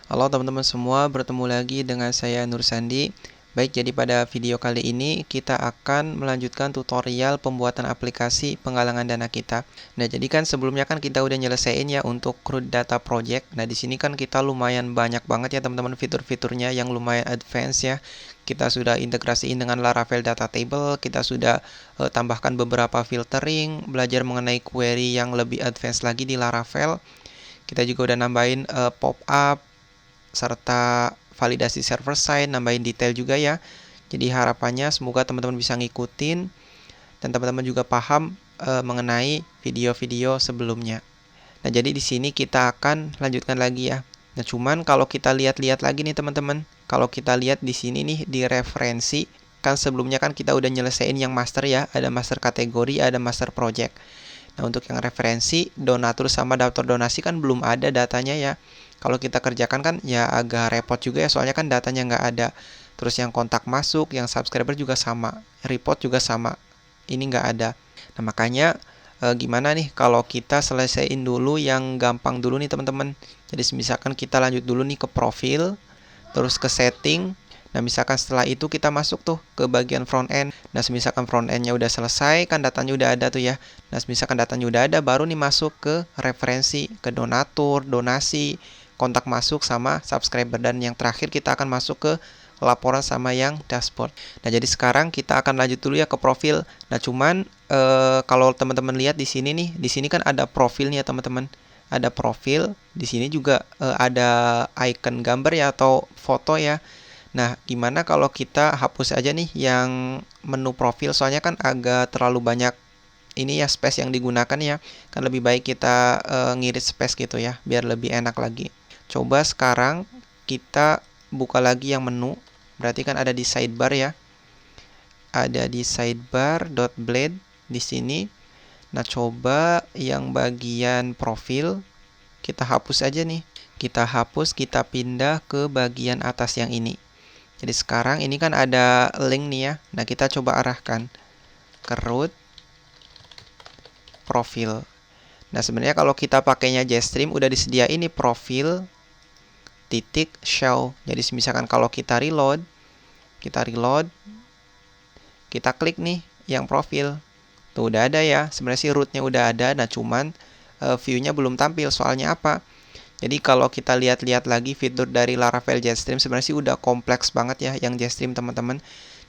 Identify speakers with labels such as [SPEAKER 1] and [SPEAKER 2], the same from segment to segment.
[SPEAKER 1] Halo teman-teman semua, bertemu lagi dengan saya Nur Sandi. Baik, jadi pada video kali ini kita akan melanjutkan tutorial pembuatan aplikasi penggalangan dana kita. Nah, jadi kan sebelumnya kan kita udah nyelesain ya untuk Crude Data Project. Nah, di sini kan kita lumayan banyak banget ya teman-teman fitur-fiturnya yang lumayan advance ya. Kita sudah integrasiin dengan Laravel Data Table, kita sudah tambahkan beberapa filtering, belajar mengenai query yang lebih advance lagi di Laravel. Kita juga udah nambahin pop-up serta validasi server side, nambahin detail juga ya. Jadi harapannya semoga teman-teman bisa ngikutin dan teman-teman juga paham mengenai video-video sebelumnya. Nah, jadi di sini kita akan lanjutkan lagi ya. Nah, cuman kalau kita lihat-lihat lagi nih teman-teman, kalau kita lihat di sini nih di referensi, kan sebelumnya kan kita udah nyelesain yang master ya, ada master kategori, ada master project. Nah, untuk yang referensi, donatur sama daftar donasi kan belum ada datanya ya. Kalau kita kerjakan kan ya agak repot juga ya, soalnya kan datanya nggak ada. Terus yang kontak masuk, yang subscriber juga sama, report juga sama. Ini nggak ada. Nah, makanya gimana nih kalau kita selesaiin dulu yang gampang dulu nih teman-teman. Jadi misalkan kita lanjut dulu nih ke profil, terus ke setting. Nah, misalkan setelah itu kita masuk tuh ke bagian front end. Nah, misalkan front end-nya udah selesai, kan datanya udah ada tuh ya. Nah, misalkan datanya udah ada, baru nih masuk ke referensi, ke donatur, donasi, kontak masuk sama subscriber. Dan yang terakhir kita akan masuk ke laporan sama yang dashboard. Nah, jadi sekarang kita akan lanjut dulu ya ke profil. Nah, cuman kalau teman-teman lihat di sini nih, di sini kan ada profilnya teman-teman. Ada profil, di sini juga ada icon gambar ya atau foto ya. Nah, gimana kalau kita hapus aja nih yang menu profil, soalnya kan agak terlalu banyak ini ya space yang digunakan ya. Kan lebih baik kita ngirit space gitu ya, biar lebih enak lagi. Coba sekarang kita buka lagi yang menu. Berarti kan ada di sidebar ya. Ada di sidebar.blade di sini. Nah, coba yang bagian profil kita hapus aja nih. Kita hapus, kita pindah ke bagian atas yang ini. Jadi sekarang ini kan ada link nih ya. Nah, kita coba arahkan ke root profil. Nah, sebenarnya kalau kita pakainya Jetstream udah disediain nih profil titik show. Jadi misalkan kalau kita reload, kita klik nih yang profil. Tuh udah ada ya. Sebenarnya sih rootnya udah ada. Nah, cuman view-nya belum tampil. Soalnya apa? Jadi kalau kita lihat-lihat lagi fitur dari Laravel Jetstream sebenarnya sih udah kompleks banget ya yang Jetstream teman-teman.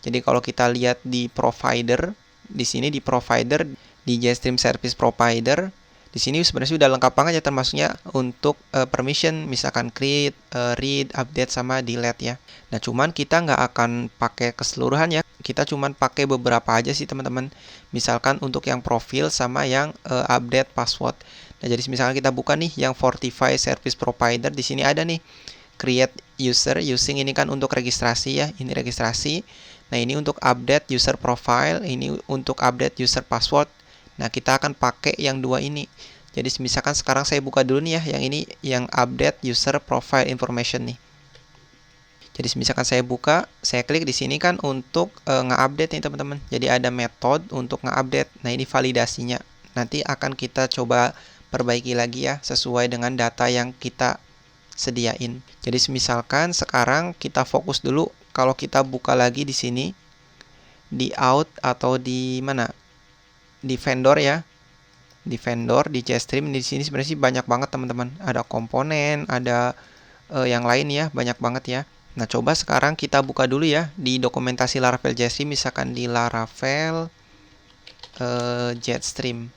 [SPEAKER 1] Jadi kalau kita lihat di provider, di sini di provider di Jetstream Service Provider, di sini sebenarnya sudah lengkap banget ya termasuknya untuk permission misalkan create, read, update sama delete ya. Nah, cuman kita nggak akan pakai keseluruhan ya. Kita cuman pakai beberapa aja sih teman-teman. Misalkan untuk yang profil sama yang update password. Nah, jadi misalkan kita buka nih yang Fortify Service Provider, di sini ada nih create user using, ini kan untuk registrasi ya, ini registrasi. Nah, ini untuk update user profile, ini untuk update user password. Nah, kita akan pakai yang dua ini. Jadi misalkan sekarang saya buka dulu nih ya, yang ini yang update user profile information nih. Jadi misalkan saya buka, saya klik di sini kan untuk nge-update nih teman-teman. Jadi ada metode untuk nge-update. Nah, ini validasinya. Nanti akan kita coba perbaiki lagi ya sesuai dengan data yang kita sediain. Jadi misalkan sekarang kita fokus dulu, kalau kita buka lagi di sini di out atau di mana? Di vendor ya. Di vendor di Jetstream di sini sebenarnya sih banyak banget teman-teman. Ada komponen, ada yang lain ya, banyak banget ya. Nah, coba sekarang kita buka dulu ya di dokumentasi Laravel Jetstream, misalkan di Laravel Jetstream.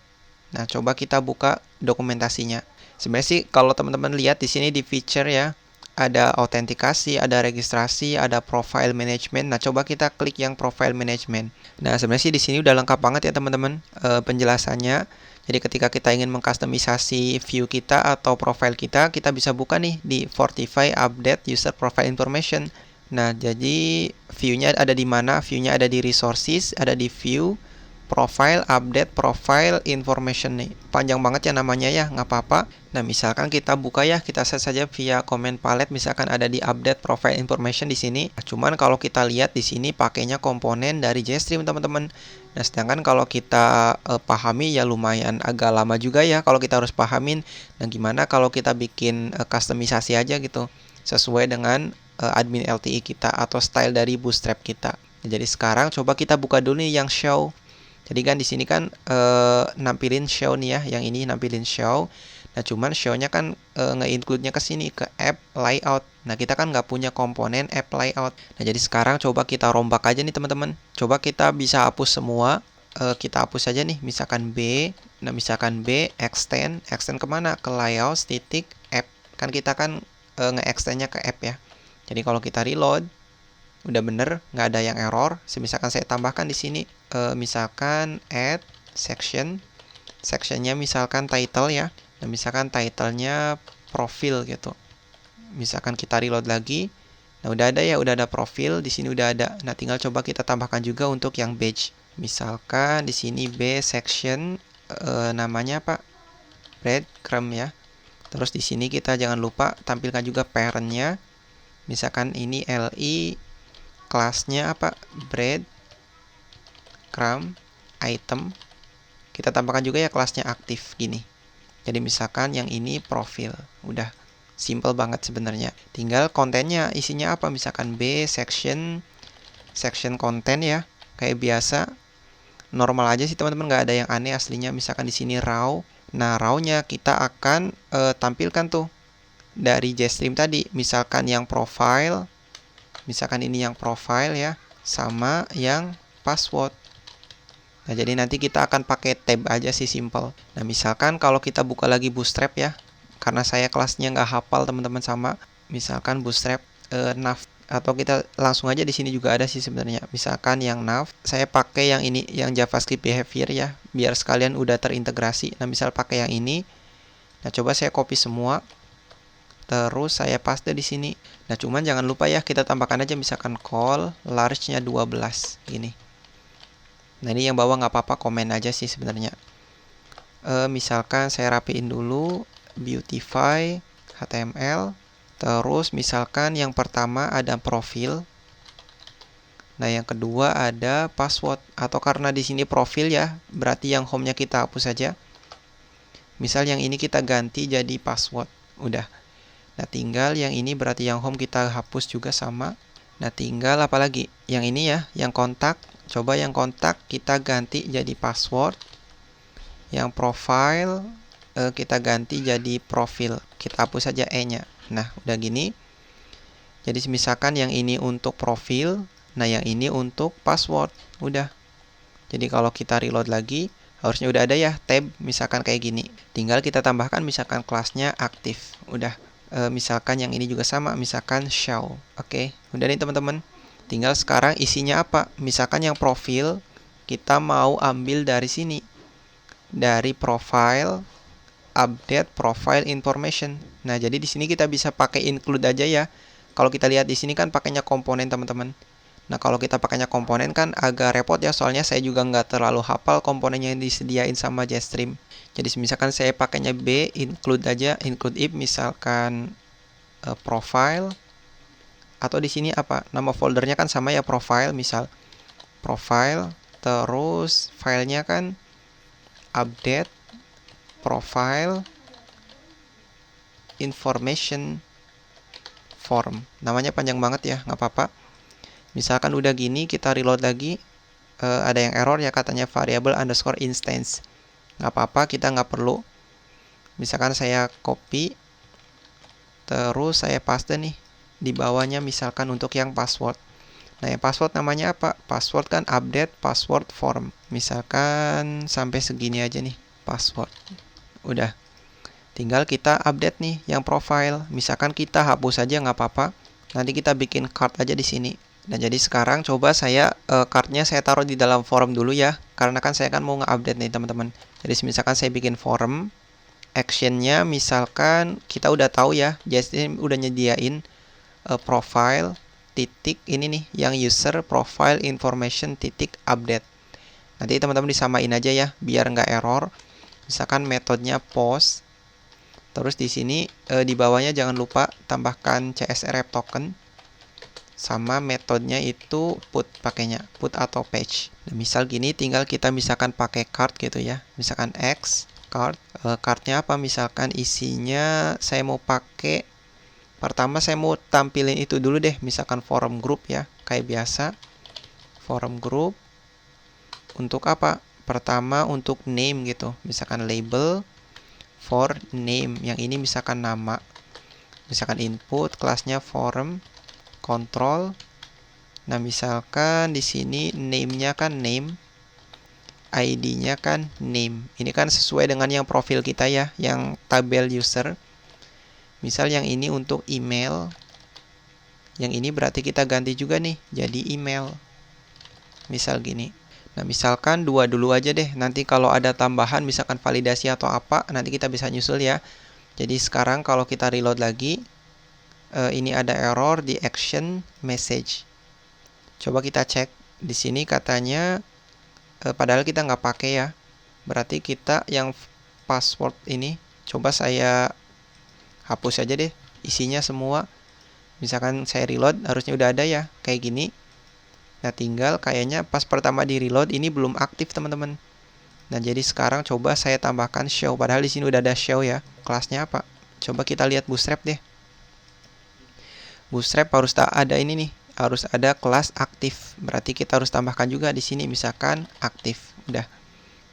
[SPEAKER 1] Nah, coba kita buka dokumentasinya. Sebenarnya sih kalau teman-teman lihat di sini di feature ya, ada autentikasi, ada registrasi, ada profile management. Nah, coba kita klik yang profile management. Nah, sebenarnya sih di sini udah lengkap banget ya teman-teman penjelasannya. Jadi ketika kita ingin mengkustomisasi view kita atau profile kita bisa buka nih di Fortify Update User Profile Information. Nah, jadi view-nya ada di mana? View-nya ada di resources, ada di view, profile, update, profile, information nih. Panjang banget ya namanya ya, nggak apa-apa. Nah, misalkan kita buka ya, kita set saja via comment palette, misalkan ada di update profile information di sini. Nah, cuman kalau kita lihat di sini pakainya komponen dari Jetstream teman-teman. Nah, sedangkan kalau kita pahami ya lumayan agak lama juga ya kalau kita harus pahamin. Nah, gimana kalau kita bikin kustomisasi aja gitu. sesuai dengan admin LTE kita atau style dari Bootstrap kita. Jadi sekarang coba kita buka dulu nih yang show. Jadi kan di sini kan nampilin show nih ya, yang ini nampilin show. Nah cuman show-nya kan nge-include-nya ke sini ke app layout. Nah kita kan nggak punya komponen app layout. Nah jadi sekarang coba kita rombak aja nih teman-teman. Coba kita bisa hapus semua. Kita hapus saja nih, misalkan B. Nah misalkan B extend kemana? Ke layout titik app. Kan kita kan nge-extend-nya ke app ya. Jadi kalau kita reload, udah bener, nggak ada yang error. Misalkan saya tambahkan di sini, misalkan add section. Sectionnya misalkan title ya. Nah, misalkan titlenya profil gitu. Misalkan kita reload lagi. Nah, udah ada ya, udah ada profil. Di sini udah ada. Nah, tinggal coba kita tambahkan juga untuk yang badge. Misalkan di sini B section namanya apa? Breadcrumb ya. Terus di sini kita jangan lupa tampilkan juga parent-nya. Misalkan ini LI, kelasnya apa? Breadcrumb item. Kita tambahkan juga ya kelasnya aktif gini. Jadi misalkan yang ini profil. Udah simple banget sebenarnya. Tinggal kontennya isinya apa? Misalkan B section konten ya. Kayak biasa. Normal aja sih teman-teman, nggak ada yang aneh aslinya. Misalkan di sini raw. Nah, raw-nya kita akan tampilkan tuh dari JStream tadi. Misalkan yang profile. Misalkan ini yang profile ya. Sama yang password. Nah, jadi nanti kita akan pakai tab aja sih, simple. Nah, misalkan kalau kita buka lagi Bootstrap ya, karena saya kelasnya nggak hafal teman-teman sama, misalkan Bootstrap nav, atau kita langsung aja di sini juga ada sih sebenarnya. Misalkan yang nav, saya pakai yang ini, yang JavaScript behavior ya, biar sekalian udah terintegrasi. Nah, misal pakai yang ini. Nah, coba saya copy semua, terus saya paste di sini. Nah, cuman jangan lupa ya, kita tambahkan aja misalkan call large-nya 12 gini. Nah, ini yang bawah nggak apa-apa, komen aja sih sebenarnya. Misalkan saya rapiin dulu, beautify HTML. Terus misalkan yang pertama ada profil. Nah, yang kedua ada password. Atau karena di sini profil ya, berarti yang home-nya kita hapus saja. Misal yang ini kita ganti jadi password. Udah. Nah, tinggal yang ini berarti yang home kita hapus juga sama. Nah, tinggal apa lagi? Yang ini ya, yang kontak. Coba yang kontak kita ganti jadi password. Yang profile kita ganti jadi profil. Kita hapus saja E-nya. Nah, udah gini. Jadi misalkan yang ini untuk profil, nah yang ini untuk password. Udah. Jadi kalau kita reload lagi, harusnya udah ada ya tab misalkan kayak gini. Tinggal kita tambahkan misalkan kelasnya aktif. Udah. Misalkan yang ini juga sama, misalkan show. Oke, udah nih teman-teman. Tinggal sekarang isinya apa? Misalkan yang profil, kita mau ambil dari sini. Dari profile, update profile information. Nah, jadi di sini kita bisa pakai include aja ya. Kalau kita lihat di sini kan pakainya komponen teman-teman. Nah, kalau kita pakainya komponen kan agak repot ya, soalnya saya juga nggak terlalu hafal komponennya yang disediain sama JStream. Jadi misalkan saya pakainya B, include aja, include if misalkan profile. Atau di sini apa? Nama foldernya kan sama ya, profile, misal profile, terus filenya kan update profile information form. Namanya panjang banget ya, nggak apa-apa. Misalkan udah gini, kita reload lagi, ada yang error ya, katanya variable underscore instance. Nggak apa-apa, kita nggak perlu. Misalkan saya copy, terus saya paste nih di bawahnya, misalkan untuk yang password. Nah, yang password namanya apa? Password kan update password form. Misalkan sampai segini aja nih password. Udah. Tinggal kita update nih yang profile. Misalkan kita hapus aja nggak apa-apa. Nanti kita bikin card aja di sini. Nah, jadi sekarang coba saya cardnya saya taruh di dalam form dulu ya. Karena kan saya kan mau nge-update nih teman-teman. Jadi misalkan saya bikin form. Actionnya misalkan kita udah tahu ya. JStream udah nyediain profile titik ini nih yang user profile information titik update. Nanti teman-teman disamain aja ya biar nggak error. Misalkan metodenya post. Terus di sini di bawahnya jangan lupa tambahkan CSRF token. Sama metodenya itu put, pakainya put atau page. Nah, misal gini, tinggal kita misalkan pakai card gitu ya. Misalkan X card. Cardnya apa? Misalkan isinya saya mau pakai Pertama saya mau tampilin itu dulu deh, misalkan forum group ya, kayak biasa. Forum group untuk apa? Pertama untuk name gitu, misalkan label for name. Yang ini misalkan nama. Misalkan input kelasnya forum control. Nah, misalkan di sini name-nya kan name, ID-nya kan name. Ini kan sesuai dengan yang profil kita ya, yang tabel user. Misal yang ini untuk email. Yang ini berarti kita ganti juga nih, jadi email. Misal gini. Nah, misalkan dua dulu aja deh. Nanti kalau ada tambahan, misalkan validasi atau apa, nanti kita bisa nyusul ya. Jadi sekarang kalau kita reload lagi, ini ada error di action message. Coba kita cek. Di sini katanya, padahal kita nggak pakai ya. Berarti kita yang password ini, coba saya hapus aja deh isinya semua. Misalkan saya reload, harusnya udah ada ya, kayak gini. Nah, tinggal kayaknya pas pertama di reload ini belum aktif teman-teman. Nah, jadi sekarang coba saya tambahkan show. Padahal di sini udah ada show ya. Kelasnya apa? Coba kita lihat Bootstrap deh. Bootstrap harus ada ini nih, harus ada kelas aktif. Berarti kita harus tambahkan juga di sini misalkan aktif. Udah.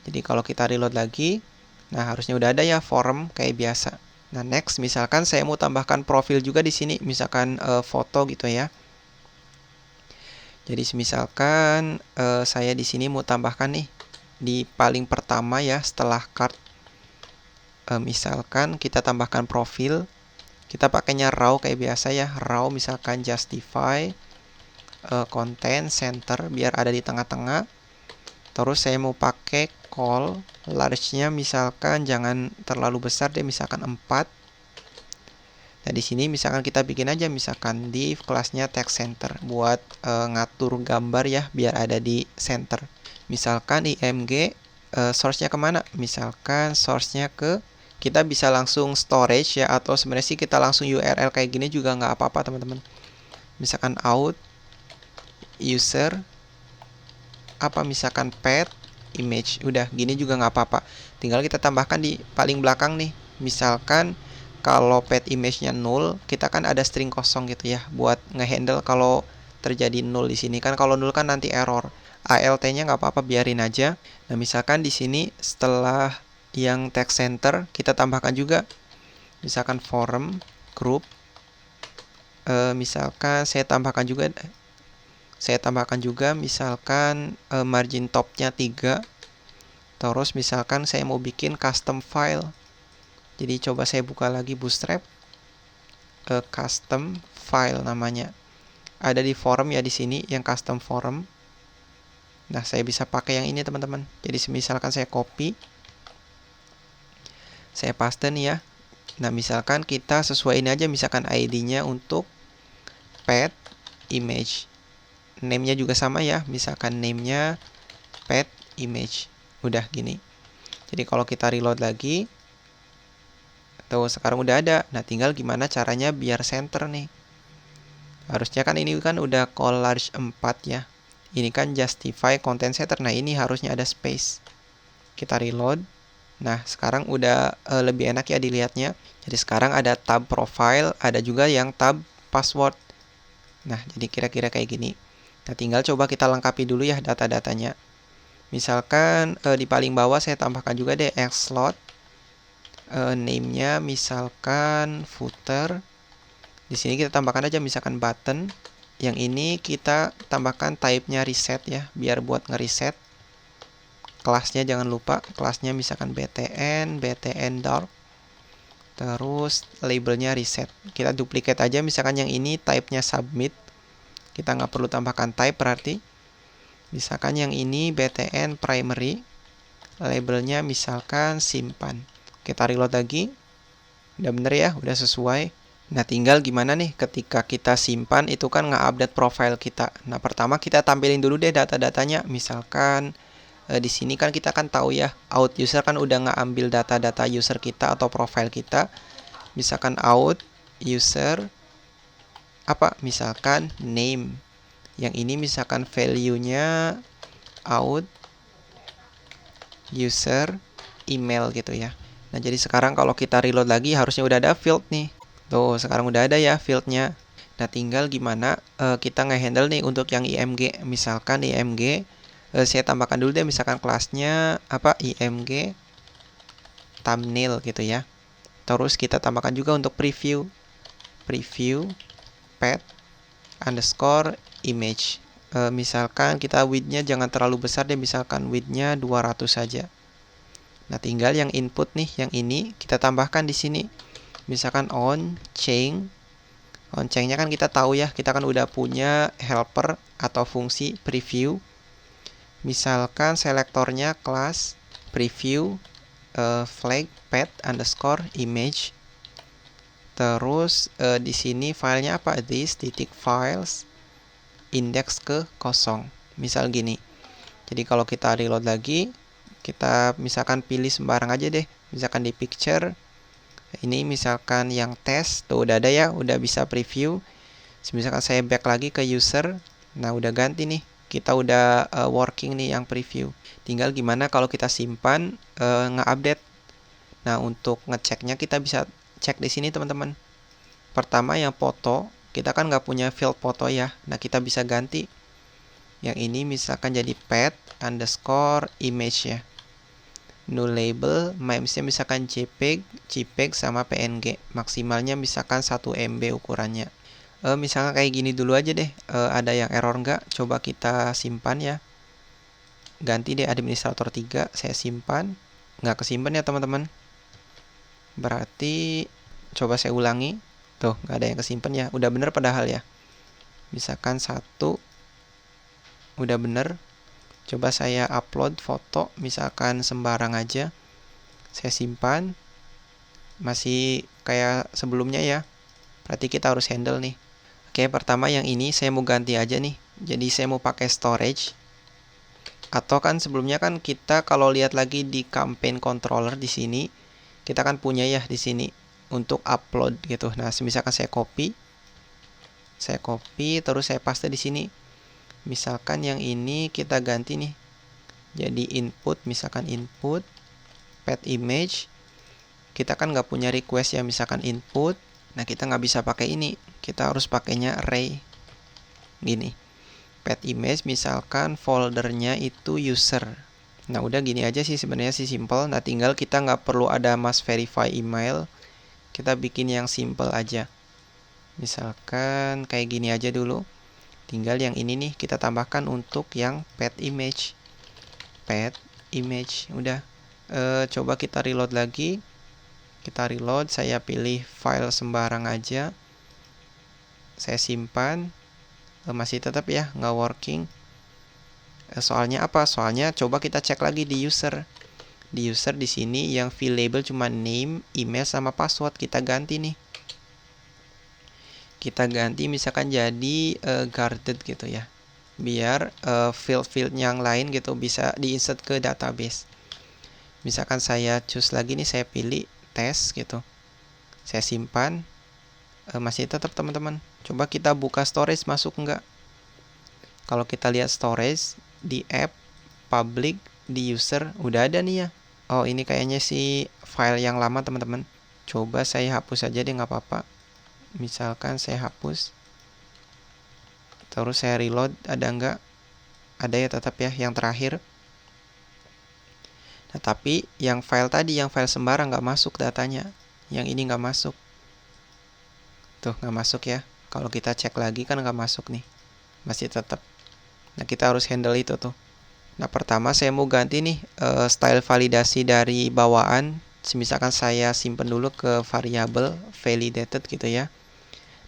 [SPEAKER 1] Jadi kalau kita reload lagi, nah harusnya udah ada ya forum kayak biasa. Nah, next misalkan saya mau tambahkan profil juga di sini, misalkan foto gitu ya. Jadi misalkan saya di sini mau tambahkan nih di paling pertama ya setelah card. Misalkan kita tambahkan profil, kita pakainya raw kayak biasa ya, raw misalkan justify content center biar ada di tengah-tengah. Terus saya mau pakai call large-nya misalkan jangan terlalu besar deh, misalkan 4. Nah, di sini misalkan kita bikin aja misalkan div kelasnya text center buat ngatur gambar ya biar ada di center. Misalkan img source-nya kemana? Misalkan source-nya ke, kita bisa langsung storage ya, atau sebenarnya sih kita langsung URL kayak gini juga nggak apa-apa teman-teman. Misalkan out user apa, misalkan path image, udah gini juga nggak apa-apa. Tinggal kita tambahkan di paling belakang nih. Misalkan kalau path image-nya 0, kita kan ada string kosong gitu ya buat ngehandle kalau terjadi 0 di sini kan. Kalau 0 kan nanti error. ALT-nya nggak apa-apa, biarin aja. Nah, misalkan di sini setelah yang text center kita tambahkan juga misalkan forum group. Misalkan saya tambahkan juga misalkan margin top-nya 3. Terus misalkan saya mau bikin custom file. Jadi coba saya buka lagi Bootstrap. Custom file namanya. Ada di forum ya di sini yang custom forum. Nah, saya bisa pakai yang ini teman-teman. Jadi misalkan saya copy, saya paste nih ya. Nah, misalkan kita sesuaiin aja misalkan ID-nya untuk path image. Name-nya juga sama ya. Misalkan name-nya path image. Udah gini. Jadi kalau kita reload lagi, tuh sekarang udah ada. Nah, tinggal gimana caranya biar center nih. Harusnya kan ini kan udah call large 4 ya. Ini kan justify content center. Nah, ini harusnya ada space. Kita reload. Nah, sekarang udah lebih enak ya dilihatnya. Jadi sekarang ada tab profile, ada juga yang tab password. Nah, jadi kira-kira kayak gini. Nah, tinggal coba kita lengkapi dulu ya data-datanya. Misalkan di paling bawah saya tambahkan juga deh slot. Name-nya misalkan footer. Di sini kita tambahkan aja misalkan button. Yang ini kita tambahkan type-nya reset ya, biar buat ngereset. Kelasnya jangan lupa, kelasnya misalkan btn dark. Terus labelnya reset. Kita duplicate aja misalkan yang ini type-nya submit. Kita nggak perlu tambahkan type berarti. Misalkan yang ini btn primary. Labelnya misalkan simpan. Kita reload lagi. Udah bener ya, udah sesuai. Nah, tinggal gimana nih ketika kita simpan itu kan nge-update profile kita. Nah, pertama kita tampilin dulu deh data-datanya. Misalkan di sini kan kita kan tahu ya, out user kan udah ngambil data-data user kita atau profile kita. Misalkan out user apa? Misalkan name. Yang ini misalkan value-nya out user email gitu ya. Nah, jadi sekarang kalau kita reload lagi harusnya udah ada field nih. Tuh, sekarang udah ada ya fieldnya. Nah, tinggal gimana kita ngehandle nih untuk yang IMG. Misalkan IMG, saya tambahkan dulu deh, misalkan kelasnya apa, IMG thumbnail gitu ya. Terus kita tambahkan juga untuk preview pet underscore image. Misalkan kita widthnya jangan terlalu besar deh, misalkan widthnya 200 saja. Nah, tinggal yang input nih, yang ini kita tambahkan di sini. Misalkan on chain-nya kan kita tahu ya, kita kan udah punya helper atau fungsi preview. Misalkan selektornya kelas preview flag pet underscore image. Terus di sini filenya apa? This titik files index ke 0. Misal gini. Jadi kalau kita reload lagi, kita misalkan pilih sembarang aja deh. Misalkan di picture, ini misalkan yang tes, tuh udah ada ya, udah bisa preview. Misalkan saya back lagi ke user, nah udah ganti nih. Kita udah working nih yang preview. Tinggal gimana kalau kita simpan nge-update. Nah, untuk ngeceknya kita bisa cek di sini teman-teman. Pertama yang foto, kita kan nggak punya field foto ya. Nah, kita bisa ganti. Yang ini misalkan jadi pet underscore image ya. New label, memesnya misalkan JPEG sama PNG. Maksimalnya misalkan 1 MB ukurannya. Misalkan kayak gini dulu aja deh. Ada yang error nggak? Coba kita simpan ya. Ganti deh administrator 3, saya simpan. Nggak kesimpan ya teman-teman. Berarti coba saya ulangi. Tuh, nggak ada yang kesimpan ya. Udah bener padahal ya. Misalkan 1 udah bener. Coba saya upload foto, misalkan sembarang aja. Saya simpan. Masih kayak sebelumnya ya. Berarti kita harus handle nih. Oke, pertama yang ini saya mau ganti aja nih. Jadi saya mau pakai storage. Atau kan sebelumnya kan kita kalau lihat lagi di campaign controller di sini, kita kan punya ya di sini untuk upload gitu. Nah, misalkan saya copy terus saya paste di sini. Misalkan yang ini kita ganti nih. Jadi input, misalkan input pet image. Kita kan nggak punya request ya, misalkan input. Nah, kita nggak bisa pakai ini. Kita harus pakainya array. Gini. Pet image misalkan foldernya itu user. Nah, udah gini aja sih sebenarnya sih simple. Nah, tinggal kita nggak perlu ada must verify email. Kita bikin yang simple aja. Misalkan kayak gini aja dulu. Tinggal yang ini nih kita tambahkan untuk yang pet image. Udah. Coba kita reload lagi. Kita reload, saya pilih file sembarang aja. Saya simpan. Masih tetap ya nggak working. Soalnya apa? Soalnya coba kita cek lagi di user. Di user di sini yang field label cuma name, email sama password. Kita ganti nih. Kita ganti misalkan jadi guarded gitu ya. Biar field-field yang lain gitu bisa diinsert ke database. Misalkan saya choose lagi nih, saya pilih tes gitu. Saya simpan. Masih tetap teman-teman. Coba kita buka storage, masuk enggak? Kalau kita lihat storage di app, public, di user, udah ada nih ya. Oh, ini kayaknya sih file yang lama teman-teman. Coba saya hapus aja deh, nggak apa-apa. Misalkan saya hapus. Terus saya reload, ada nggak? Ada ya tetap ya, yang terakhir. Nah, tapi yang file tadi, yang file sembarang nggak masuk datanya. Yang ini nggak masuk. Tuh, nggak masuk ya. Kalau kita cek lagi kan nggak masuk nih. Masih tetap. Nah, kita harus handle itu tuh. Nah, pertama saya mau ganti nih style validasi dari bawaan. Misalkan saya simpen dulu ke variabel validated gitu ya.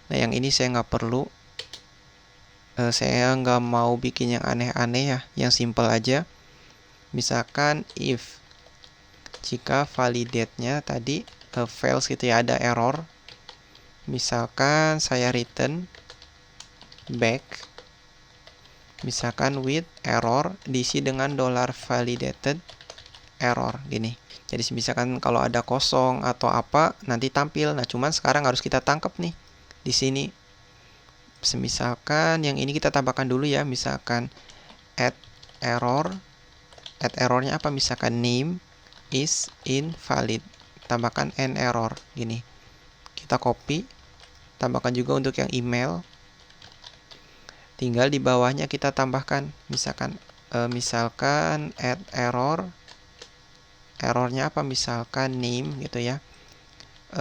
[SPEAKER 1] Nah, yang ini saya nggak perlu. Saya nggak mau bikin yang aneh-aneh ya. Yang simple aja. Misalkan if jika validate-nya tadi fails gitu ya, ada error. Misalkan saya return back. Misalkan with error diisi dengan $validated error gini. Jadi misalkan kalau ada kosong atau apa nanti tampil. Nah, cuman sekarang harus kita tangkap nih di sini. Misalkan yang ini kita tambahkan dulu ya, misalkan add error. Add errornya apa? Misalkan name is invalid. Tambahkan an error gini. Kita copy. tambahkan juga untuk yang email. Tinggal di bawahnya kita tambahkan, misalkan add error. Errornya apa? Misalkan name gitu ya.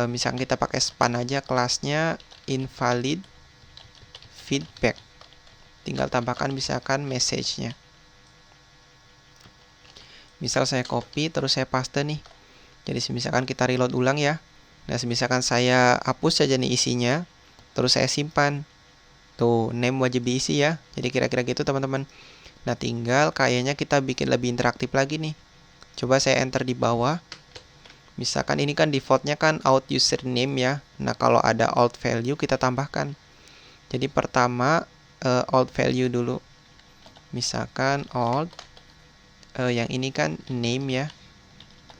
[SPEAKER 1] Misalkan kita pakai span aja, kelasnya invalid feedback. Tinggal tambahkan misalkan message-nya. Misal saya copy terus saya paste nih. Jadi misalkan kita reload ulang ya. Nah, misalkan saya hapus saja nih isinya, terus saya simpan. Tuh, name wajib diisi ya. Jadi kira-kira gitu teman-teman. Nah, tinggal kayaknya kita bikin lebih interaktif lagi nih. Coba saya enter di bawah. Misalkan ini kan defaultnya kan out username ya. Nah, kalau ada alt value kita tambahkan. Jadi pertama alt value dulu. Misalkan alt yang ini kan name ya.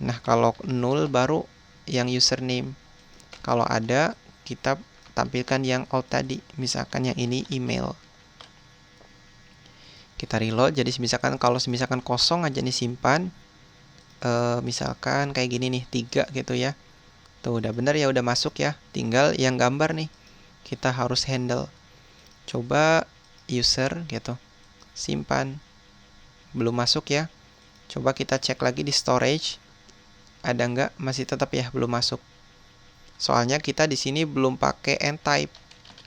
[SPEAKER 1] Nah, kalau null baru yang username. Kalau ada kita tampilkan yang alt tadi, misalkan yang ini email. Kita reload, jadi misalkan kosong aja nih simpan, misalkan kayak gini nih 3 gitu ya. Tuh udah bener ya, udah masuk ya. Tinggal yang gambar nih kita harus handle. Coba user gitu, simpan, belum masuk ya. Coba kita cek lagi di storage, ada nggak? Masih tetap ya belum masuk. Soalnya kita di sini belum pakai end type.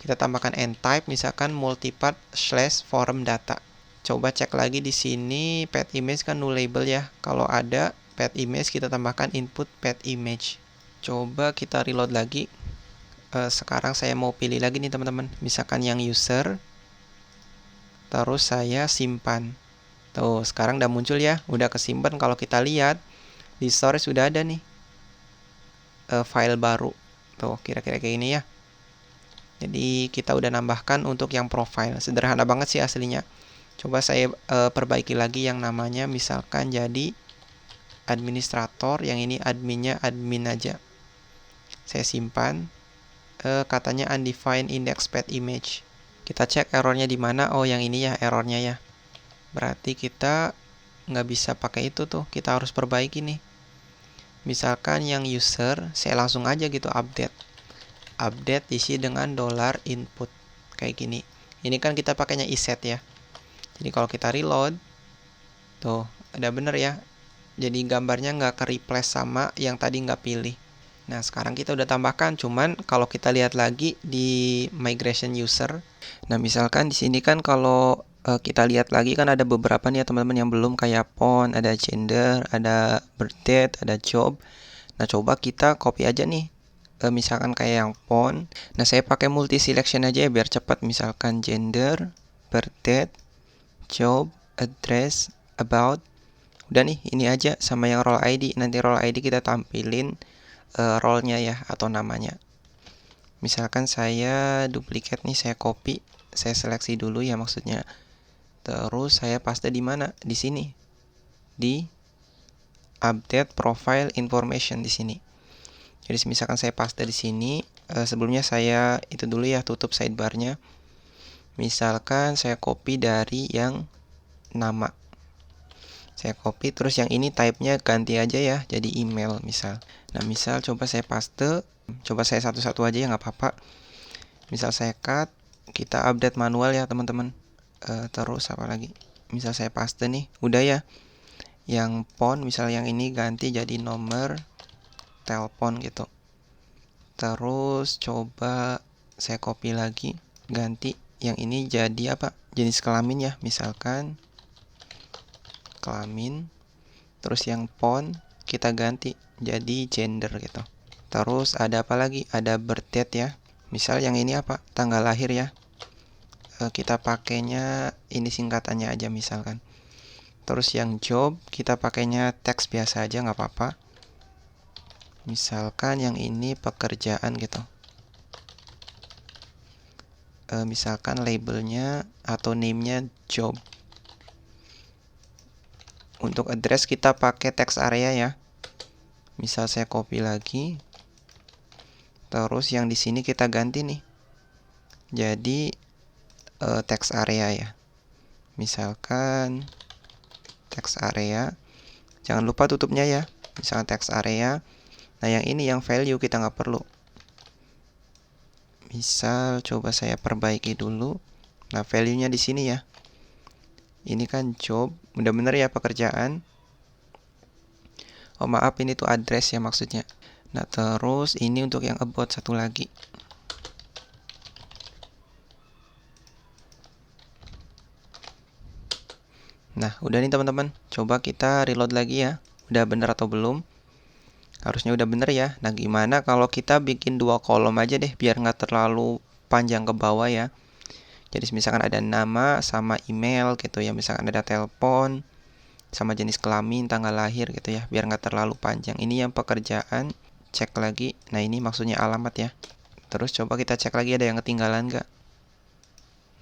[SPEAKER 1] Kita tambahkan end type, misalkan multipart / form data. Coba cek lagi di sini pet image kan null label ya. Kalau ada pet image kita tambahkan input pet image. Coba kita reload lagi. Sekarang saya mau pilih lagi nih teman-teman. Misalkan yang user. Terus saya simpan. Tuh sekarang udah muncul ya. Udah kesimpan. Kalau kita lihat di storage sudah ada nih file baru. Tuh kira-kira kayak ini ya. Jadi kita udah nambahkan untuk yang profile. Sederhana banget sih aslinya. Coba saya perbaiki lagi yang namanya misalkan jadi administrator. Yang ini adminnya admin aja. Saya simpan. Katanya undefined index pet image. Kita cek errornya di mana. Oh yang ini ya errornya ya. Berarti kita nggak bisa pakai itu tuh. Kita harus perbaiki nih. Misalkan yang user saya langsung aja gitu update isi dengan $input kayak gini. Ini kan kita pakainya iset ya. Jadi kalau kita reload, tuh ada bener ya. Jadi gambarnya nggak ke replace sama yang tadi nggak pilih. Nah sekarang kita udah tambahkan, cuman kalau kita lihat lagi di migration user. Nah misalkan di sini kan kalau kita lihat lagi kan ada beberapa nih ya teman-teman yang belum, kayak font, ada gender, ada birth date, ada job. Nah coba kita copy aja nih. Misalkan kayak yang font. Nah saya pakai multi selection aja ya biar cepat. Misalkan gender, birth date, job, address, about. Udah nih ini aja sama yang role ID. Nanti role ID kita tampilin role-nya ya atau namanya. Misalkan saya duplicate nih, saya copy, saya seleksi dulu ya maksudnya. Terus saya paste di mana? Di sini. Di update profile information di sini. Jadi misalkan saya paste di sini, sebelumnya saya itu dulu ya, tutup sidebarnya. Misalkan saya copy dari yang nama. Saya copy, terus yang ini type-nya ganti aja ya, jadi email misal. Nah misal coba saya paste, coba saya satu-satu aja ya nggak apa-apa. Misal saya cut, kita update manual ya teman-teman. Terus apa lagi? Misal saya paste nih, udah ya. Yang font, misal yang ini ganti jadi nomor telepon gitu. Terus coba saya copy lagi, ganti yang ini jadi apa? Jenis kelamin ya, misalkan kelamin. Terus yang font kita ganti jadi gender gitu. Terus ada apa lagi? Ada birth date ya. Misal yang ini apa? Tanggal lahir ya. Kita pakainya ini singkatannya aja misalkan. Terus yang job kita pakainya teks biasa aja nggak apa-apa. Misalkan yang ini pekerjaan gitu. Misalkan labelnya atau name-nya job. Untuk address kita pakai text area ya. Misal saya copy lagi. Terus yang di sini kita ganti nih. Jadi text area ya. Misalkan text area. Jangan lupa tutupnya ya. Misalkan text area. Nah yang ini yang value kita nggak perlu. Misal coba saya perbaiki dulu. Nah, value-nya di sini ya. Ini kan job, udah bener ya pekerjaan. Oh maaf, ini tuh address ya maksudnya. Nah, terus ini untuk yang about satu lagi. Nah, udah nih teman-teman. Coba kita reload lagi ya. Udah bener atau belum? Harusnya udah bener ya. Nah, gimana kalau kita bikin 2 kolom aja deh, biar nggak terlalu panjang ke bawah ya. Jadi misalkan ada nama sama email gitu ya. Misalkan ada telepon sama jenis kelamin, tanggal lahir gitu ya. Biar nggak terlalu panjang. Ini yang pekerjaan. Cek lagi. Nah, ini maksudnya alamat ya. Terus coba kita cek lagi ada yang ketinggalan nggak?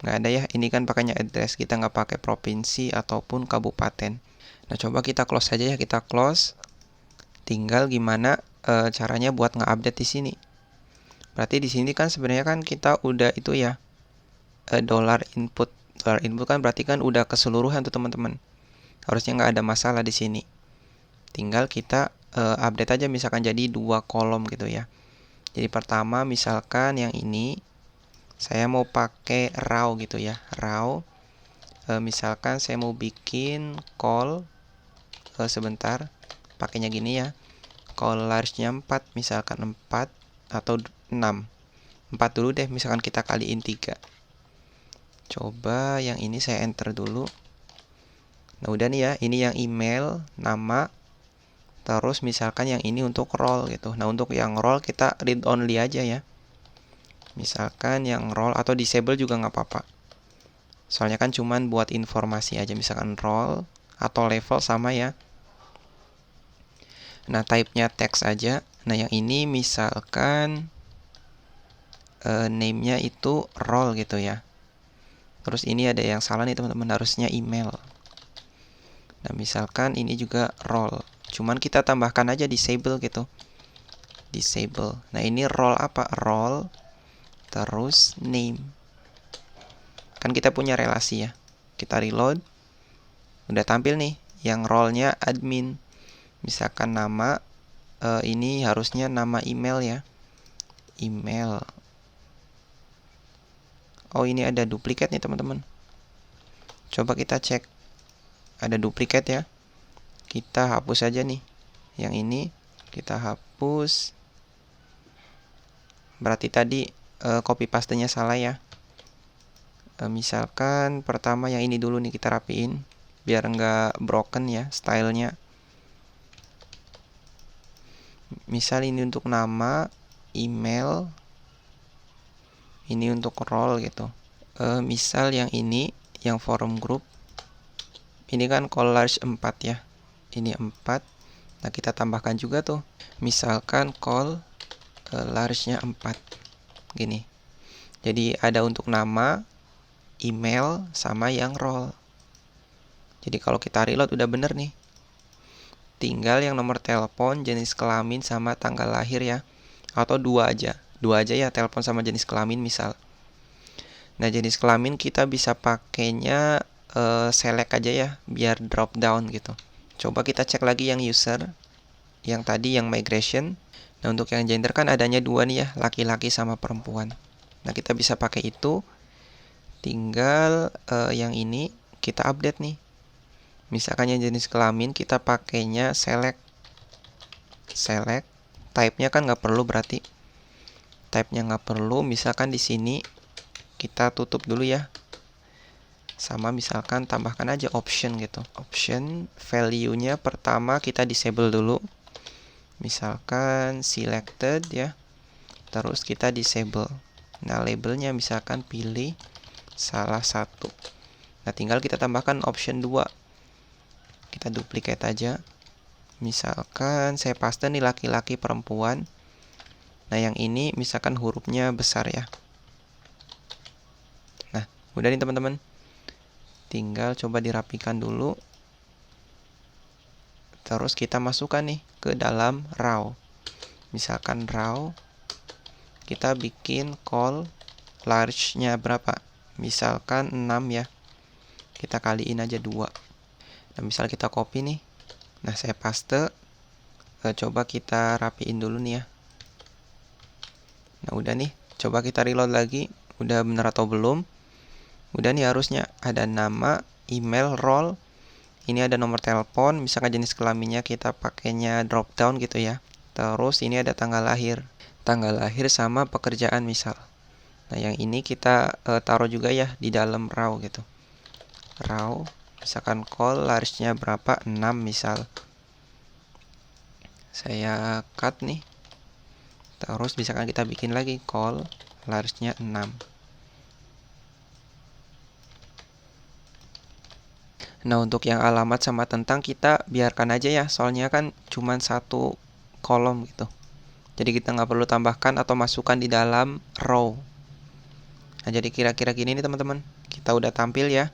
[SPEAKER 1] Nggak ada ya, ini kan pakainya address, kita nggak pakai provinsi ataupun kabupaten. Nah, coba kita close aja ya, kita close. Tinggal gimana caranya buat nge-update di sini. Berarti di sini kan sebenarnya kan kita udah itu ya, dollar input. Dollar input kan berarti kan udah keseluruhan tuh teman-teman. Harusnya nggak ada masalah di sini. Tinggal kita update aja misalkan jadi 2 kolom gitu ya. Jadi pertama misalkan yang ini saya mau pakai raw gitu ya, raw. Misalkan saya mau bikin call sebentar, pakainya gini ya, call large-nya 4, misalkan 4 atau 6. 4 dulu deh, misalkan kita kaliin 3. Coba yang ini saya enter dulu. Nah, udah nih ya, ini yang email, nama, terus misalkan yang ini untuk role gitu. Nah, untuk yang role kita read only aja ya. Misalkan yang role atau disable juga nggak apa-apa. Soalnya kan cuman buat informasi aja, misalkan role atau level sama ya. Nah, type-nya text aja. Nah, yang ini misalkan name-nya itu role gitu ya. Terus ini ada yang salah nih teman-teman, harusnya email. Nah, misalkan ini juga role. Cuman kita tambahkan aja disable gitu. Disable. Nah, ini role apa? Role terus name. Kan kita punya relasi ya. Kita reload. Udah tampil nih yang role-nya admin. Misalkan nama ini harusnya nama email ya. Email. Oh, ini ada duplikat nih teman-teman. Coba kita cek. Ada duplikat ya. Kita hapus aja nih. Yang ini kita hapus. Berarti tadi copy paste-nya salah ya. Misalkan pertama yang ini dulu nih kita rapiin biar nggak broken ya stylenya. Misal ini untuk nama, email, ini untuk role gitu. Misal yang ini yang forum group, ini kan call large 4 ya, ini 4. Nah, kita tambahkan juga tuh, misalkan call large-nya 4 gini. Jadi ada untuk nama, email, sama yang role. Jadi kalau kita reload udah bener nih. Tinggal yang nomor telepon, jenis kelamin, sama tanggal lahir ya. Atau 2 aja. 2 aja ya, telepon sama jenis kelamin misal. Nah, jenis kelamin kita bisa pakainya select aja ya, biar drop down gitu. Coba kita cek lagi yang user. Yang tadi yang migration. Nah, untuk yang gender kan adanya 2 nih ya, laki-laki sama perempuan. Nah, kita bisa pakai itu. Tinggal yang ini kita update nih. Misalkan yang jenis kelamin kita pakainya select. Select. Type-nya kan nggak perlu berarti. Type-nya nggak perlu. Misalkan di sini kita tutup dulu ya. Sama misalkan tambahkan aja option gitu. Option value-nya pertama kita disable dulu. Misalkan selected ya. Terus kita disable. Nah, labelnya misalkan pilih salah satu. Nah, tinggal kita tambahkan option 2. Kita duplicate aja. Misalkan saya paste nih laki-laki perempuan. Nah, yang ini misalkan hurufnya besar ya. Nah, udah nih teman-teman. Tinggal coba dirapikan dulu. Terus kita masukkan nih ke dalam raw. Misalkan raw. Kita bikin call large-nya berapa? Misalkan 6 ya. Kita kaliin aja 2. Nah, misal kita copy nih. Nah, saya paste. Coba kita rapiin dulu nih ya. Nah, udah nih. Coba kita reload lagi, udah bener atau belum. Udah nih, harusnya ada nama, email, role. Ini ada nomor telepon, misalkan jenis kelaminnya kita pakainya drop down gitu ya. Terus ini ada tanggal lahir. Tanggal lahir sama pekerjaan misal. Nah, yang ini kita taruh juga ya di dalam raw gitu. Raw, misalkan call larisnya berapa? 6 misal. Saya cut nih. Terus misalkan kita bikin lagi call larisnya 6. Nah, untuk yang alamat sama tentang kita biarkan aja ya, soalnya kan cuma satu kolom gitu. Jadi kita nggak perlu tambahkan atau masukkan di dalam row. Nah, jadi kira-kira gini nih teman-teman. Kita udah tampil ya.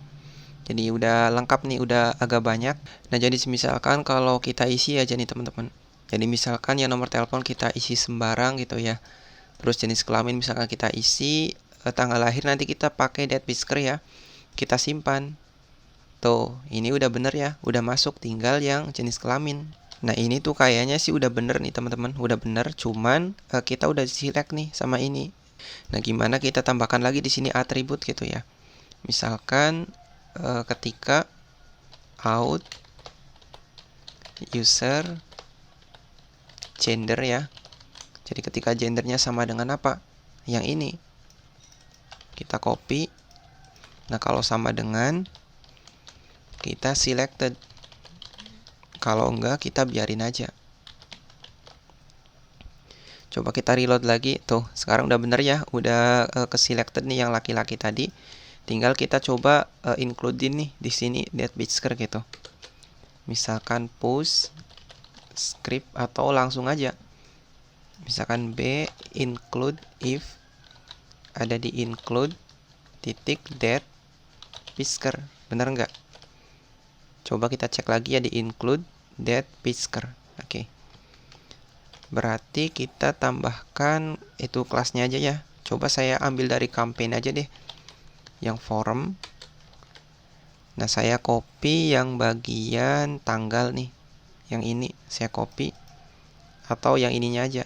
[SPEAKER 1] Jadi udah lengkap nih, udah agak banyak. Nah, jadi misalkan kalau kita isi aja nih teman-teman. Jadi misalkan ya nomor telepon kita isi sembarang gitu ya. Terus jenis kelamin misalkan kita isi, tanggal lahir nanti kita pakai date pisker ya. Kita simpan. Tuh, ini udah bener ya, udah masuk, tinggal yang jenis kelamin. Nah, ini tuh kayaknya sih udah bener nih teman-teman, udah bener, cuman kita udah select nih sama ini. Nah, gimana kita tambahkan lagi di sini atribut gitu ya. Misalkan ketika out user gender ya. Jadi ketika gendernya sama dengan apa? Yang ini. Kita copy. Nah, kalau sama dengan kita selected. Kalau enggak kita biarin aja. Coba kita reload lagi. Tuh, sekarang udah bener ya. Udah ke selected nih yang laki-laki tadi. Tinggal kita coba include nih di sini date pisker gitu. Misalkan push script atau langsung aja. Misalkan B include if ada di include titik date pisker. Bener nggak? Coba kita cek lagi ya di include date pisker. Oke. Berarti kita tambahkan itu kelasnya aja ya. Coba saya ambil dari campaign aja deh. Yang forum. Nah, saya copy yang bagian tanggal nih. Yang ini saya copy. Atau yang ininya aja.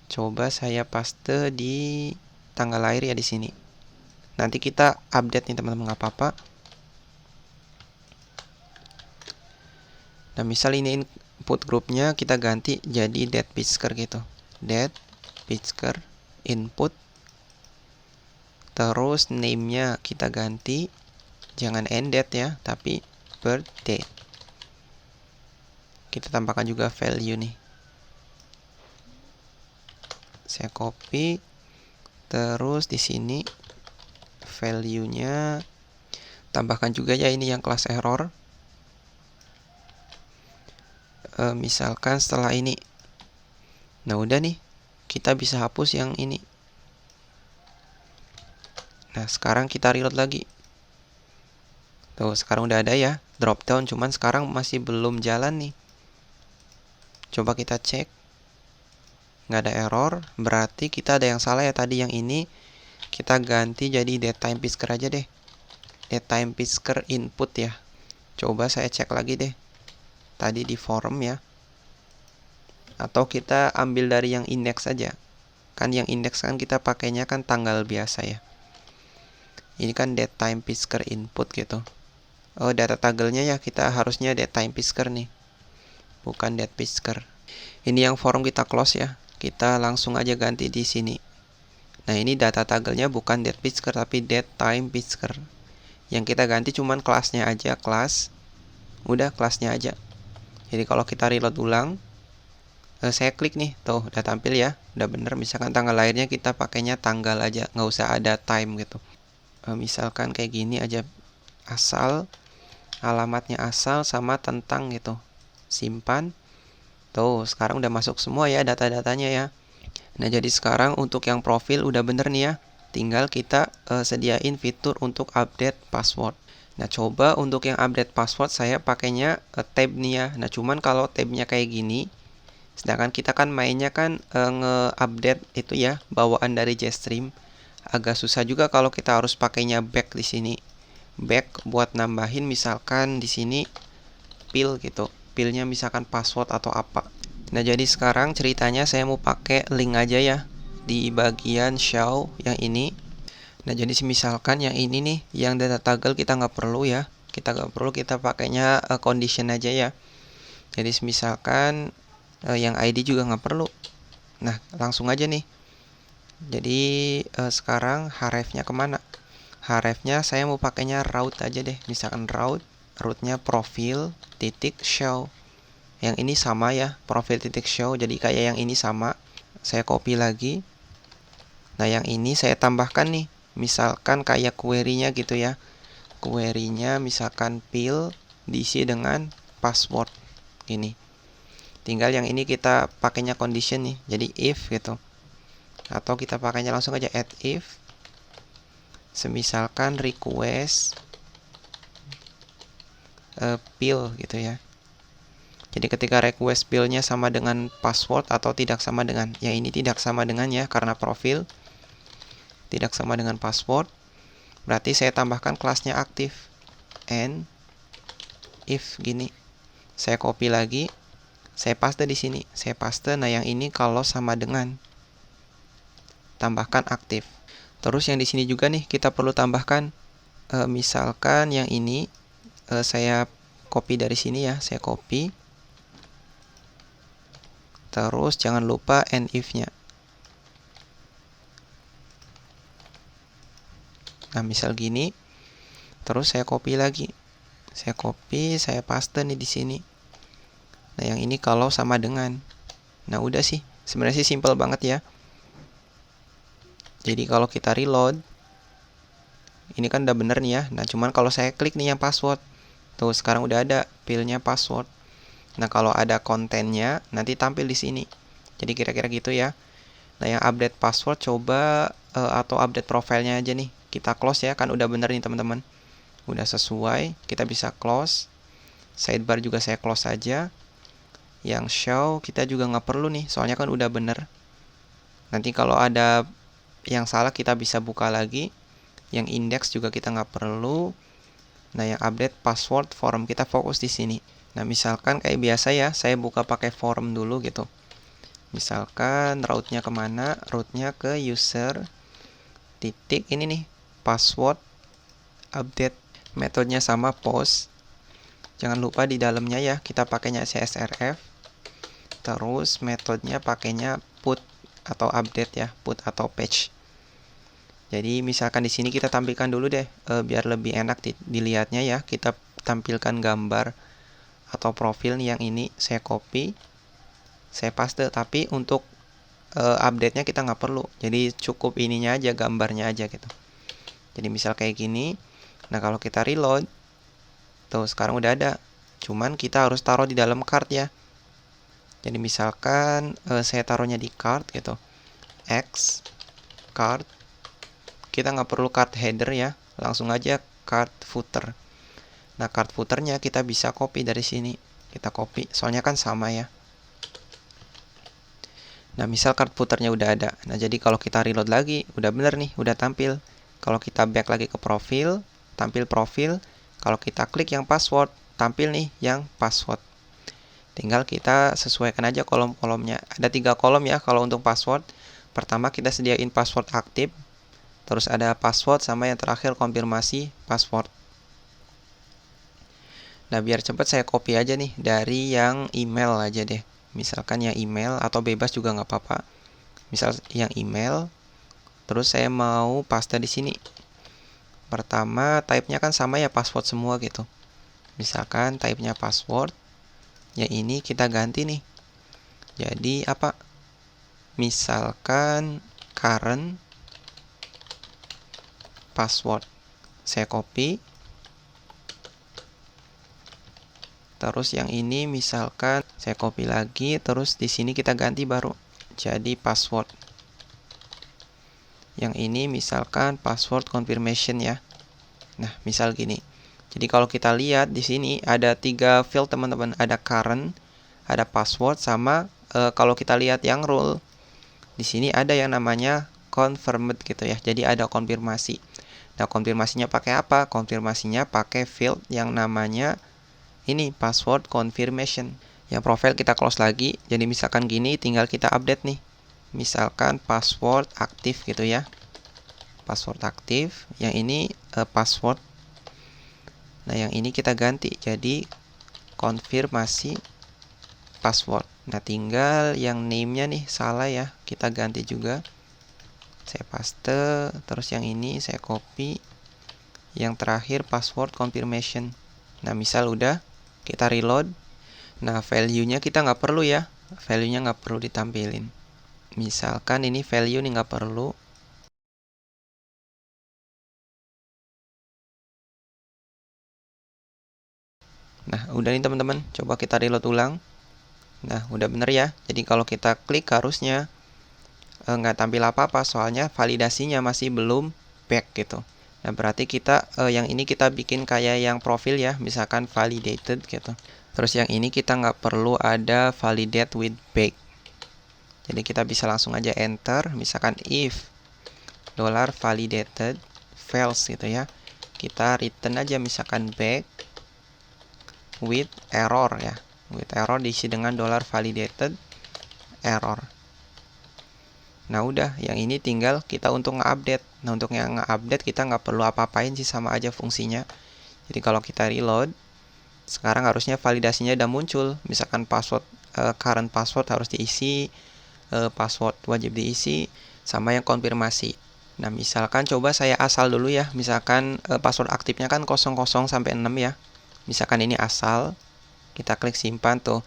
[SPEAKER 1] Coba saya paste di tanggal lahir ya di sini. Nanti kita update nih teman-teman, nggak apa-apa. Nah, misal ini input grupnya kita ganti jadi date pisker gitu. Date pisker input. Terus name-nya kita ganti. Jangan end date ya, tapi birth date. Kita tambahkan juga value nih. Saya copy. Terus di sini value-nya tambahkan juga ya ini yang kelas error. Misalkan setelah ini. Nah, udah nih. Kita bisa hapus yang ini. Nah, sekarang kita reload lagi. Tuh, sekarang udah ada ya drop down, cuman sekarang masih belum jalan nih. Coba kita cek. Nggak ada error, berarti kita ada yang salah ya tadi yang ini. Kita ganti jadi datetime pisker aja deh. Datetime pisker input ya. Coba saya cek lagi deh. Tadi di forum ya. Atau kita ambil dari yang index saja. Kan yang index kan kita pakainya kan tanggal biasa ya. Ini kan datetime pisker input gitu. Oh, data tanggalnya ya kita harusnya datetime pisker nih. Bukan date pisker. Ini yang forum kita close ya. Kita langsung aja ganti di sini. Nah, ini data tanggalnya bukan date pisker tapi datetime pisker. Yang kita ganti cuman kelasnya aja, kelas. Udah kelasnya aja. Jadi kalau kita reload ulang, saya klik nih, tuh udah tampil ya, udah bener. Misalkan tanggal lahirnya kita pakainya tanggal aja, nggak usah ada time gitu. Misalkan kayak gini aja, asal, alamatnya asal sama tentang gitu. Simpan. Tuh, sekarang udah masuk semua ya data-datanya ya. Nah, jadi sekarang untuk yang profil udah bener nih ya. Tinggal kita sediain fitur untuk update password. Nah, coba untuk yang update password saya pakainya tab nih ya. Nah, cuman kalau tabnya kayak gini, sedangkan kita kan mainnya kan nge-update itu ya, bawaan dari Jetstream. Agak susah juga kalau kita harus pakainya back di sini. Back buat nambahin misalkan di sini pil gitu. Pilnya misalkan password atau apa. Nah, jadi sekarang ceritanya saya mau pakai link aja ya. di bagian show yang ini. Nah, jadi misalkan yang ini nih, yang data toggle kita nggak perlu ya. Kita pakainya condition aja ya. Jadi misalkan yang ID juga nggak perlu. Nah, langsung aja nih. Jadi sekarang href-nya kemana? Href-nya saya mau pakainya route aja deh. Misalkan route-nya profil titik show. Yang ini sama ya, profil titik show. Jadi kayak yang ini sama. Saya copy lagi. Nah, yang ini saya tambahkan nih. Misalkan kayak query-nya gitu ya. Query-nya misalkan fill diisi dengan password ini. Tinggal yang ini kita pakainya condition nih. Jadi if gitu. Atau kita pakainya langsung aja add if. Semisalkan request fill gitu ya. Jadi ketika request fill-nya sama dengan password atau tidak sama dengan, yang ini tidak sama dengan ya, karena profil tidak sama dengan password, berarti saya tambahkan kelasnya aktif. And if gini, saya copy lagi, saya paste di sini, saya paste. Nah, yang ini kalau sama dengan, tambahkan aktif. Terus yang di sini juga nih kita perlu tambahkan, misalkan yang ini saya copy dari sini ya, saya copy. Terus jangan lupa and if-nya. Nah, misal gini. Terus saya copy lagi. Saya copy, saya paste nih di sini. Nah, yang ini kalau sama dengan. Nah, udah sih. Sebenarnya sih simple banget ya. Jadi kalau kita reload, ini kan udah bener nih ya. Nah, cuman kalau saya klik nih yang password. Tuh, sekarang udah ada field-nya password. Nah, kalau ada kontennya nanti tampil di sini. Jadi kira-kira gitu ya. Nah, yang update password coba atau update profilnya aja nih. Kita close ya, kan udah bener nih teman-teman. Udah sesuai, kita bisa close. Sidebar juga saya close aja. Yang show kita juga nggak perlu nih, soalnya kan udah bener. Nanti kalau ada yang salah kita bisa buka lagi. Yang index juga kita nggak perlu. Nah, yang update password form kita fokus di sini. Nah, misalkan kayak biasa ya, saya buka pakai form dulu gitu. Misalkan route-nya kemana? Route-nya ke user titik ini nih, password update. Metodenya sama post. Jangan lupa di dalamnya ya, kita pakainya CSRF. Terus metodenya pakainya put atau update ya, put atau patch. Jadi misalkan di sini kita tampilkan dulu deh, biar lebih enak dilihatnya ya. Kita tampilkan gambar atau profil nih yang ini, saya copy, saya paste. Tapi untuk update-nya kita nggak perlu. Jadi cukup ininya aja, gambarnya aja gitu. Jadi misal kayak gini. Nah, kalau kita reload, tuh sekarang udah ada. Cuman kita harus taruh di dalam card ya. Jadi misalkan saya taruhnya di card gitu. X card. Kita nggak perlu card header ya. Langsung aja card footer. Nah, card footernya kita bisa copy dari sini. Kita copy, soalnya kan sama ya. Nah, misal card footernya udah ada. Nah, jadi kalau kita reload lagi, udah bener nih, udah tampil. Kalau kita back lagi ke profil, tampil profil. Kalau kita klik yang password, tampil nih yang password. Tinggal kita sesuaikan aja kolom-kolomnya. Ada 3 kolom ya kalau untuk password. Pertama kita sediain password aktif. Terus ada password sama yang terakhir konfirmasi password. Nah, biar cepat saya copy aja nih dari yang email aja deh. Misalkan yang email atau bebas juga nggak apa-apa. Misal yang email, terus saya mau paste di sini. Pertama, type-nya kan sama ya, password semua gitu. Misalkan type-nya password, yang ini kita ganti nih. Jadi apa? Misalkan current password. Saya copy. Terus yang ini misalkan saya copy lagi, terus di sini kita ganti baru jadi password. Yang ini misalkan password confirmation ya. Nah, misal gini. Jadi kalau kita lihat di sini ada 3 field teman-teman, ada current, ada password sama kalau kita lihat yang rule. Di sini ada yang namanya confirmed gitu ya. Jadi ada konfirmasi. Nah, konfirmasinya pakai apa? Konfirmasinya pakai field yang namanya ini password confirmation. Yang profile kita close lagi. Jadi misalkan gini, tinggal kita update nih. misalkan password aktif gitu ya. Password aktif, yang ini password. Nah, yang ini kita ganti jadi konfirmasi password. Nah, tinggal yang name-nya nih salah ya, kita ganti juga. Saya paste, terus yang ini saya copy. Yang terakhir password confirmation. Nah, misal udah, kita reload. Nah, value-nya kita nggak perlu ya, value-nya nggak perlu ditampilin. Misalkan ini value nih nggak perlu. Nah, udah nih teman-teman, coba kita reload ulang. Nah, udah bener ya. Jadi kalau kita klik harusnya nggak tampil apa-apa, soalnya validasinya masih belum back gitu. Nah, berarti kita yang ini kita bikin kayak yang profil ya, misalkan validated gitu. Terus yang ini kita nggak perlu ada validate with back. Jadi kita bisa langsung aja enter, misalkan if $validated fails gitu ya. Kita return aja misalkan back with error ya. With error diisi dengan $validated error. Nah, udah, yang ini tinggal kita untuk nge-update. Nah, untuk yang nge-update kita nggak perlu apa-apain sih, sama aja fungsinya. Jadi kalau kita reload, sekarang harusnya validasinya udah muncul. Misalkan password current password harus diisi, password wajib diisi, sama yang konfirmasi. Nah, misalkan coba saya asal dulu ya. Misalkan password aktifnya kan 00 sampai 6 ya. Misalkan ini asal, kita klik simpan tuh.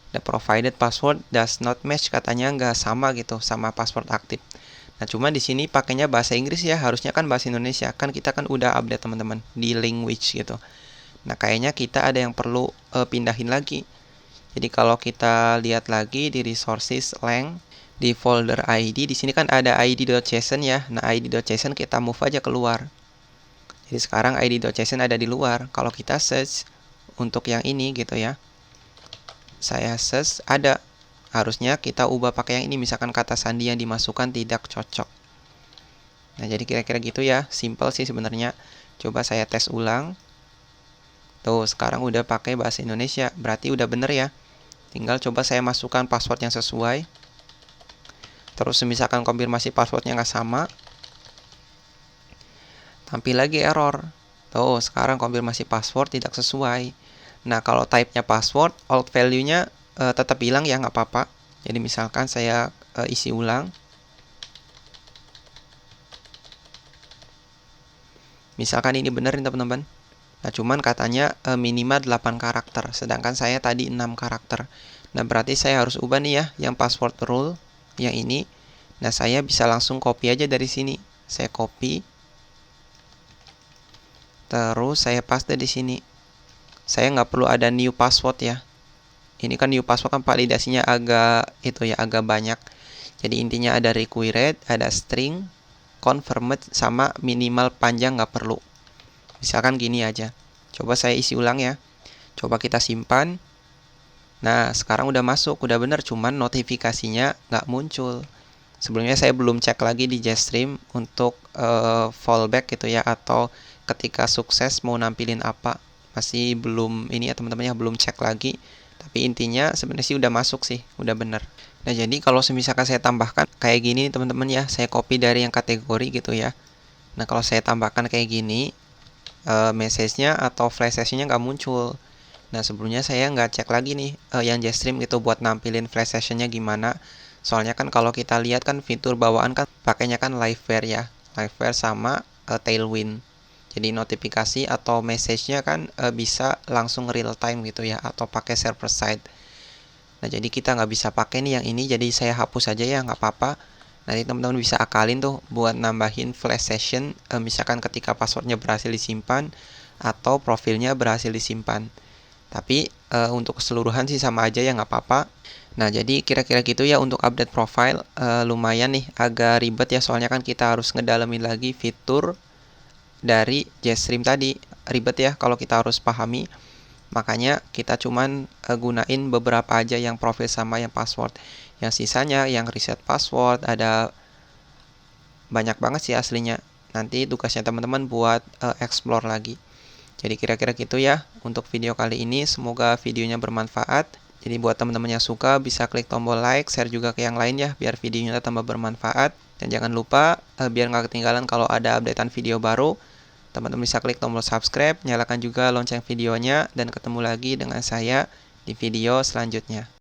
[SPEAKER 1] The provided password does not match, katanya nggak sama gitu sama password aktif. Nah, cuma di sini pakainya bahasa Inggris ya, harusnya kan bahasa Indonesia. Kan kita kan udah update teman-teman di language gitu. Nah, kayaknya kita ada yang perlu pindahin lagi. Jadi kalau kita lihat lagi di resources lang di folder ID, di sini kan ada id.json ya. Nah, id.json kita move aja keluar. Jadi sekarang id.json ada di luar. Kalau kita search untuk yang ini gitu ya, saya search ada, harusnya kita ubah pakai yang ini, misalkan kata sandi yang dimasukkan tidak cocok. Nah, jadi kira-kira gitu ya, simple sih sebenarnya. Coba saya tes ulang. Tuh, sekarang udah pakai bahasa Indonesia, berarti udah bener ya. Tinggal coba saya masukkan password yang sesuai. Terus misalkan konfirmasi passwordnya nggak sama, tampil lagi error. Tuh, sekarang konfirmasi password tidak sesuai. Nah, kalau type-nya password, old value-nya tetap hilang ya, nggak apa-apa. Jadi misalkan saya isi ulang. Misalkan ini benar nih teman-teman. Nah, cuman katanya minimal 8 karakter, sedangkan saya tadi 6 karakter. Nah, berarti saya harus ubah nih ya, yang password rule, yang ini. Nah, saya bisa langsung copy aja dari sini. Saya copy. Terus saya paste di sini. Saya nggak perlu ada new password ya. Ini kan new password kan validasinya agak agak banyak. Jadi intinya ada required, ada string, confirmed, sama minimal panjang nggak perlu. Misalkan gini aja. Coba saya isi ulang ya. Coba kita simpan. Nah, sekarang udah masuk, udah bener, cuman notifikasinya nggak muncul. Sebelumnya saya belum cek lagi di Jetstream untuk fallback gitu ya, atau ketika sukses mau nampilin apa. Masih belum ini ya teman-teman ya, belum cek lagi. Tapi intinya sebenarnya sih udah masuk sih, udah bener. Nah, jadi kalau misalkan saya tambahkan kayak gini teman-teman ya, saya copy dari yang kategori gitu ya. Nah, kalau saya tambahkan kayak gini, message-nya atau flash session-nya nggak muncul. Nah, sebelumnya saya nggak cek lagi nih yang Jetstream gitu buat nampilin flash session-nya gimana. Soalnya kan kalau kita lihat kan fitur bawaan kan pakainya kan Liveware ya. Liveware sama Tailwind. Jadi notifikasi atau message-nya kan bisa langsung real time gitu ya, atau pakai server side. Nah, jadi kita nggak bisa pakai nih yang ini, jadi saya hapus aja ya, nggak apa-apa. Nanti teman-teman bisa akalin tuh buat nambahin flash session, misalkan ketika passwordnya berhasil disimpan atau profilnya berhasil disimpan. Tapi untuk keseluruhan sih sama aja ya, nggak apa-apa. Nah, jadi kira-kira gitu ya untuk update profile. Lumayan nih agak ribet ya, soalnya kan kita harus ngedalamin lagi fitur dari Jetstream tadi. Ribet ya kalau kita harus pahami. Makanya kita cuman gunain beberapa aja yang profil sama yang password. Yang sisanya yang reset password ada banyak banget sih aslinya. Nanti tugasnya teman-teman buat explore lagi. Jadi kira-kira gitu ya untuk video kali ini. Semoga videonya bermanfaat. Jadi buat teman-teman yang suka bisa klik tombol like, share juga ke yang lain ya biar videonya tambah bermanfaat. Dan jangan lupa biar nggak ketinggalan kalau ada updatean video baru, teman-teman bisa klik tombol subscribe, nyalakan juga lonceng videonya, dan ketemu lagi dengan saya di video selanjutnya.